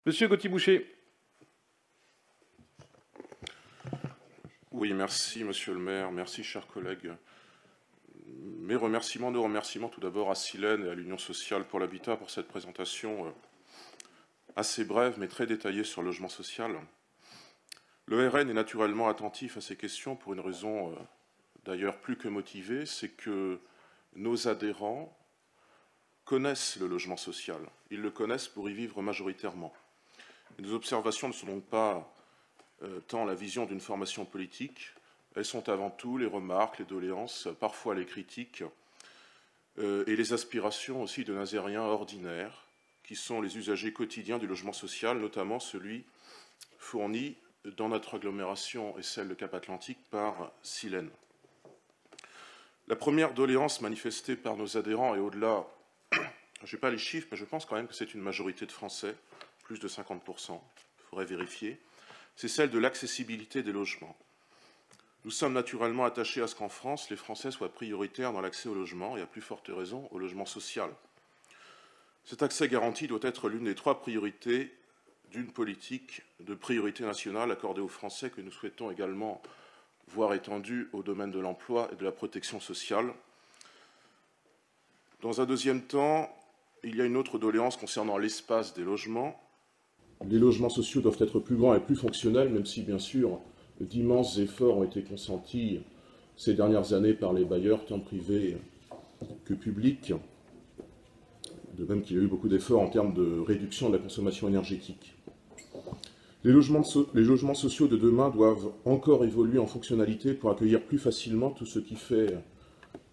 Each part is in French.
Monsieur Gauthier-Boucher. Oui, merci, monsieur le maire. Merci, chers collègues. Nos remerciements tout d'abord à Silène et à l'Union sociale pour l'habitat pour cette présentation assez brève mais très détaillée sur le logement social. Le RN est naturellement attentif à ces questions pour une raison d'ailleurs plus que motivée, c'est que nos adhérents connaissent le logement social. Ils le connaissent pour y vivre majoritairement. Nos observations ne sont donc pas tant la vision d'une formation politique, elles sont avant tout les remarques, les doléances, parfois les critiques et les aspirations aussi de nazériens ordinaires, qui sont les usagers quotidiens du logement social, notamment celui fourni dans notre agglomération et celle de Cap-Atlantique par Silène. La première doléance manifestée par nos adhérents, et au-delà, je n'ai pas les chiffres, mais je pense quand même que c'est une majorité de Français, plus de 50%, il faudrait vérifier, c'est celle de l'accessibilité des logements. Nous sommes naturellement attachés à ce qu'en France, les Français soient prioritaires dans l'accès au logement et à plus forte raison au logement social. Cet accès garanti doit être l'une des trois priorités d'une politique de priorité nationale accordée aux Français que nous souhaitons également voir étendue au domaine de l'emploi et de la protection sociale. Dans un deuxième temps, il y a une autre doléance concernant l'espace des logements. Les logements sociaux doivent être plus grands et plus fonctionnels, même si, bien sûr, d'immenses efforts ont été consentis ces dernières années par les bailleurs, tant privés que publics, de même qu'il y a eu beaucoup d'efforts en termes de réduction de la consommation énergétique. Les logements sociaux de demain doivent encore évoluer en fonctionnalité pour accueillir plus facilement tout ce qui fait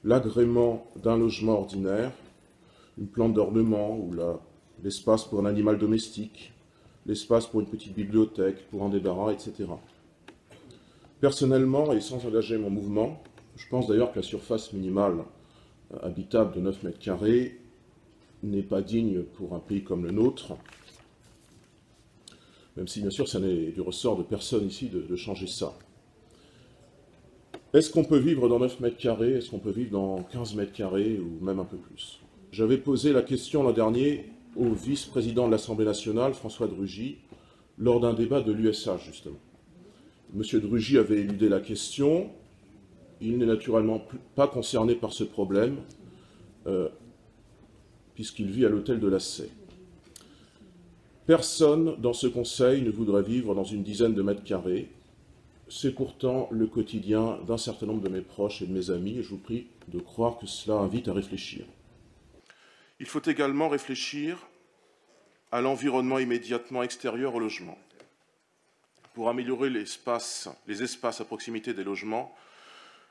l'agrément d'un logement ordinaire, une plante d'ornement ou l'espace pour un animal domestique, l'espace pour une petite bibliothèque, pour un débarras, etc. Personnellement, et sans engager mon mouvement, je pense d'ailleurs que la surface minimale habitable de 9 mètres carrés n'est pas digne pour un pays comme le nôtre, même si bien sûr ça n'est du ressort de personne ici de changer ça. Est-ce qu'on peut vivre dans 9 mètres carrés? Est-ce qu'on peut vivre dans 15 mètres carrés ou même un peu plus? J'avais posé la question l'an dernier au vice-président de l'Assemblée nationale, François de Rugy, lors d'un débat de l'USH, justement. Monsieur de Rugy avait éludé la question. Il n'est naturellement pas concerné par ce problème, puisqu'il vit à l'hôtel de la Sey. Personne dans ce conseil ne voudrait vivre dans une dizaine de mètres carrés. C'est pourtant le quotidien d'un certain nombre de mes proches et de mes amis, et je vous prie de croire que cela invite à réfléchir. Il faut également réfléchir à l'environnement immédiatement extérieur au logement. Pour améliorer les espaces à proximité des logements,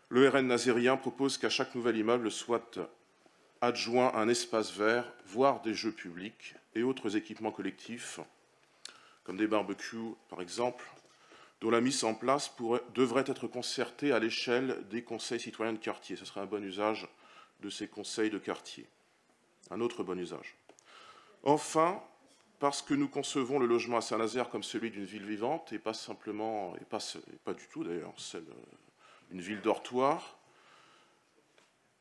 le RN nazérien propose qu'à chaque nouvel immeuble soit adjoint un espace vert, voire des jeux publics et autres équipements collectifs, comme des barbecues par exemple, dont la mise en place devrait être concertée à l'échelle des conseils citoyens de quartier. Ce serait un bon usage de ces conseils de quartier. Un autre bon usage. Enfin, parce que nous concevons le logement à Saint-Nazaire comme celui d'une ville vivante, et pas simplement, et pas du tout d'ailleurs, celle d'une ville dortoir,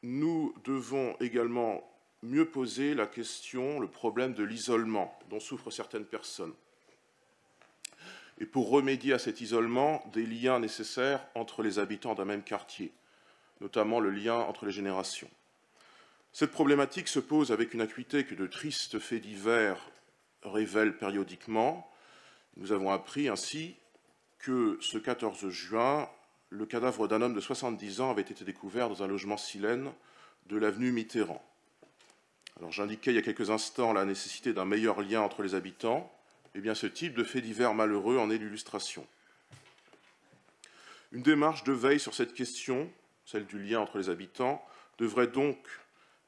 nous devons également mieux poser la question, le problème de l'isolement dont souffrent certaines personnes. Et pour remédier à cet isolement, des liens nécessaires entre les habitants d'un même quartier, notamment le lien entre les générations. Cette problématique se pose avec une acuité que de tristes faits divers révèlent périodiquement. Nous avons appris ainsi que ce 14 juin, le cadavre d'un homme de 70 ans avait été découvert dans un logement Silène de l'avenue Mitterrand. Alors j'indiquais il y a quelques instants la nécessité d'un meilleur lien entre les habitants. Eh bien, ce type de fait divers malheureux en est l'illustration. Une démarche de veille sur cette question, celle du lien entre les habitants, devrait donc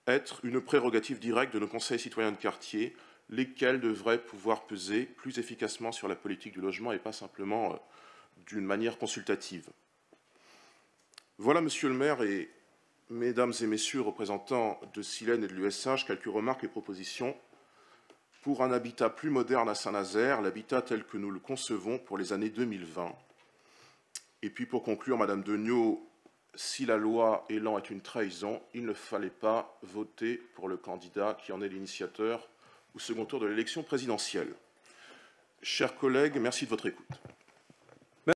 être une prérogative directe de nos conseils citoyens de quartier, lesquels devraient pouvoir peser plus efficacement sur la politique du logement et pas simplement d'une manière consultative. Voilà, monsieur le maire et mesdames et messieurs représentants de Silène et de l'USH, quelques remarques et propositions pour un habitat plus moderne à Saint-Nazaire, l'habitat tel que nous le concevons pour les années 2020. Et puis pour conclure, madame Degnaud, si la loi Elan est une trahison, il ne fallait pas voter pour le candidat qui en est l'initiateur au second tour de l'élection présidentielle. Chers collègues, merci de votre écoute.